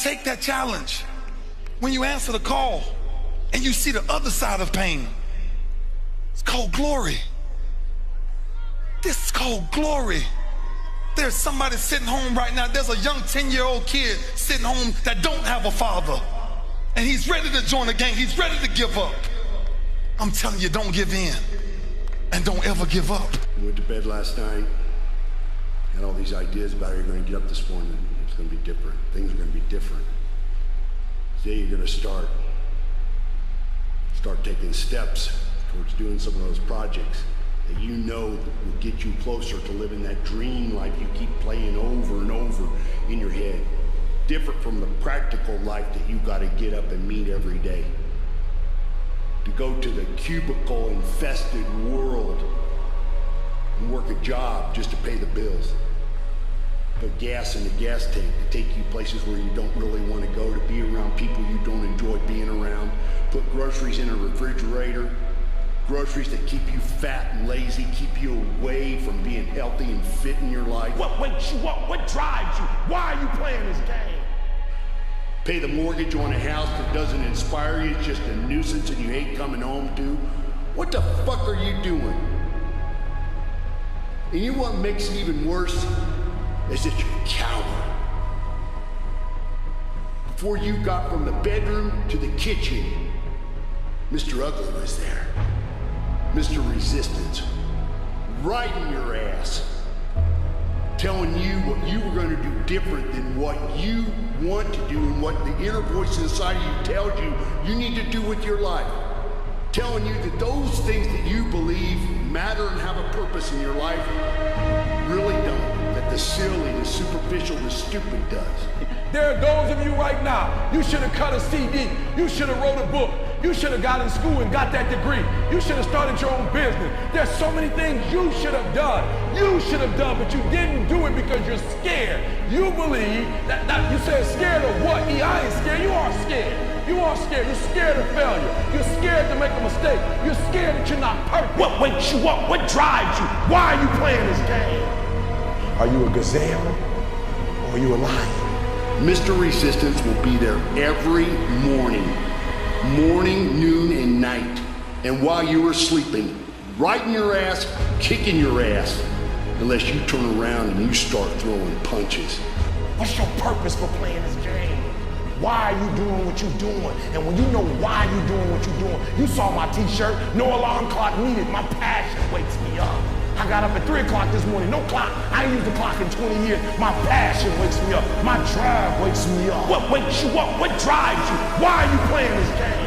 take that challenge. When you answer the call and you see the other side of pain, it's called glory. This is called glory. There's somebody sitting home right now. There's a young 10-year-old kid sitting home that don't have a father. And he's ready to join the gang. He's ready to give up. I'm telling you, don't give in. And don't ever give up. I went to bed last night, had all these ideas about how you're going to get up this morning. It's going to be different. Things are going to be different. Today you're going to start taking steps towards doing some of those projects that you know will get you closer to living that dream life you keep playing over and over in your head. Different from the practical life that you got to get up and meet every day. To go to the cubicle-infested world and work a job just to pay the bills. Put gas in the gas tank to take you places where you don't really want to go, to be around people you don't enjoy being around. Put groceries in a refrigerator. Groceries that keep you fat and lazy, keep you away from being healthy and fit in your life. What wakes you up? What drives you? Why are you playing this game? Pay the mortgage on a house that doesn't inspire you, it's just a nuisance and you hate coming home to. What the fuck are you doing? And you know what makes it even worse? Is that you're a coward. Before you got from the bedroom to the kitchen, Mr. Ugly was there. Mr. Resistance, right in your ass, telling you what you were going to do different than what you want to do and what the inner voice inside of you tells you you need to do with your life. Telling you that those things that you believe matter and have a purpose in your life really don't. That the silly, the superficial, the stupid does. There are those of you right now, you should have cut a CD, you should have wrote a book, you should have got in school and got that degree, you should have started your own business. There's so many things you should have done, but you didn't do it because you're scared. You believe that you said scared of what? I ain't scared, you are scared. You are scared, you're scared of failure, you're scared to make a mistake, you're scared that you're not perfect. What wakes you up? What drives you? Why are you playing this game? Are you a gazelle or are you a lion? Mr. Resistance will be there every morning, noon, and night. And while you are sleeping, right in your ass, kicking your ass, unless you turn around and you start throwing punches. What's your purpose for playing this game? Why are you doing what you're doing? And when you know why you're doing what you're doing, you saw my t-shirt, no alarm clock needed. My passion wakes me up. I got up at 3 o'clock this morning, no clock. I ain't used the clock in 20 years. My passion wakes me up. My drive wakes me up. What wakes you up? What drives you? Why are you playing this game?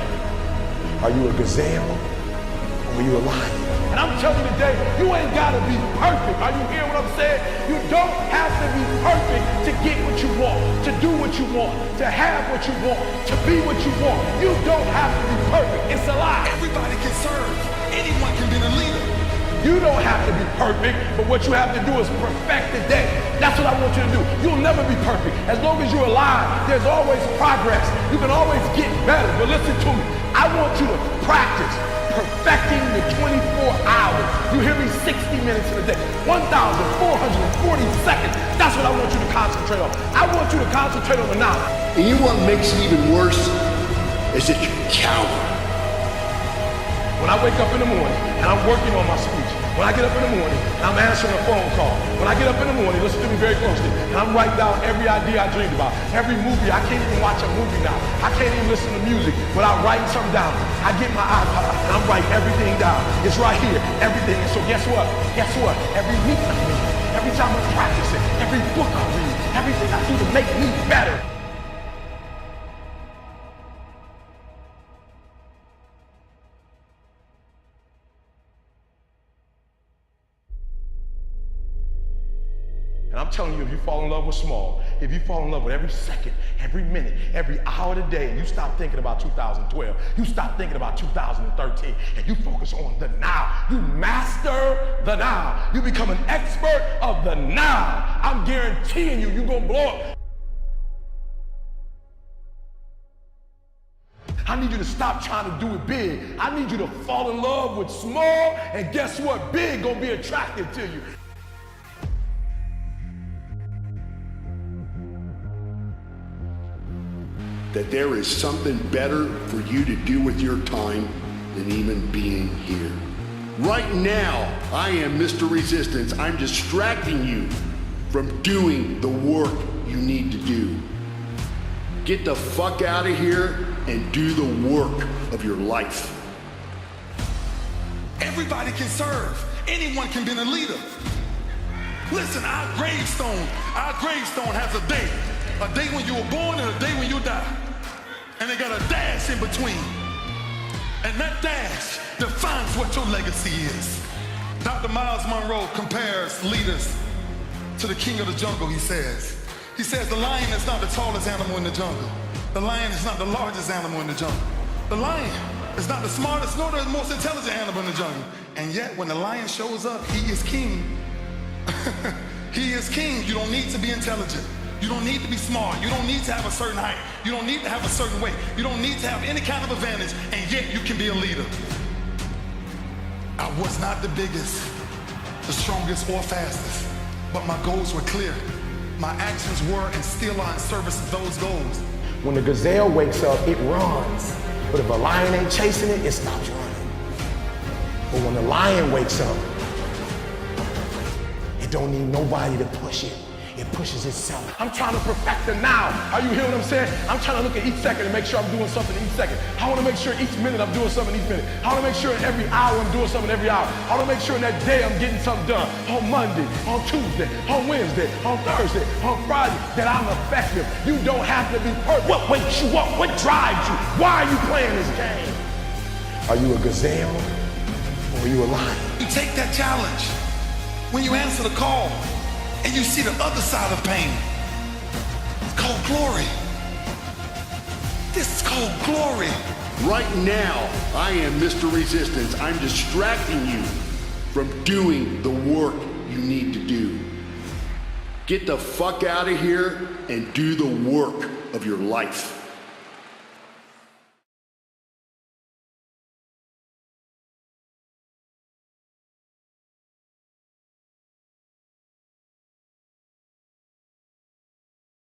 Are you a gazelle or are you a lion? And I'm telling you today, you ain't gotta be perfect. Are you hearing what I'm saying? You don't have to be perfect to get what you want, to do what you want, to have what you want, to be what you want. You don't have to be perfect. It's a lie. Everybody can serve. Anyone can be the leader. You don't have to be perfect, but what you have to do is perfect the day. That's what I want you to do. You'll never be perfect. As long as you're alive, there's always progress. You can always get better, but listen to me. I want you to practice perfecting the 24 hours. You hear me? 60 minutes in a day, 1,440 seconds. That's what I want you to concentrate on. I want you to concentrate on the now. And you know what makes it even worse? Is that you're a coward. When I wake up in the morning and I'm working on my speech, when I get up in the morning and I'm answering a phone call, when I get up in the morning, listen to me very closely, and I'm writing down every idea I dreamed about, every movie. I can't even watch a movie now. I can't even listen to music without writing something down. I get my iPod and I'm writing everything down. It's right here, everything. And so guess what? Guess what? Every week I read, every time I'm practicing, every book I read, everything I do to make me better. And I'm telling you, if you fall in love with small, if you fall in love with every second, every minute, every hour of the day, and you stop thinking about 2012, you stop thinking about 2013, and you focus on the now. You master the now. You become an expert of the now. I'm guaranteeing you, you're gonna blow up. I need you to stop trying to do it big. I need you to fall in love with small, and guess what? Big gonna be attractive to you. that there is something better for you to do with your time than even being here. Right now, I am Mr. Resistance. I'm distracting you from doing the work you need to do. Get the fuck out of here and do the work of your life. Everybody can serve. Anyone can be a leader. Listen, our gravestone has a day when you were born and a day when you die. And they got a dash in between. And that dash defines what your legacy is. Dr. Miles Monroe compares leaders to the king of the jungle, he says. He says the lion is not the tallest animal in the jungle. The lion is not the largest animal in the jungle. The lion is not the smartest nor the most intelligent animal in the jungle. And yet when the lion shows up, he is king. He is king. You don't need to be intelligent. You don't need to be smart. You don't need to have a certain height. You don't need to have a certain weight. You don't need to have any kind of advantage, and yet you can be a leader. I was not the biggest, the strongest, or fastest, but my goals were clear. My actions were and still are in service of those goals. When the gazelle wakes up, it runs. But if a lion ain't chasing it, it stops running. But when the lion wakes up, it don't need nobody to push it. It pushes itself. I'm trying to perfect the now. Are you hearing what I'm saying? I'm trying to look at each second and make sure I'm doing something each second. I want to make sure each minute I'm doing something each minute. I want to make sure every hour I'm doing something every hour. I want to make sure in that day I'm getting something done. On Monday, on Tuesday, on Wednesday, on Thursday, on Friday, that I'm effective. You don't have to be perfect. What wakes you up? What drives you? Why are you playing this game? Are you a gazelle or are you a lion? You take that challenge when you answer the call. And you see the other side of pain. It's called glory. This is called glory. Right now, I am Mr. Resistance. I'm distracting you from doing the work you need to do. Get the fuck out of here and do the work of your life.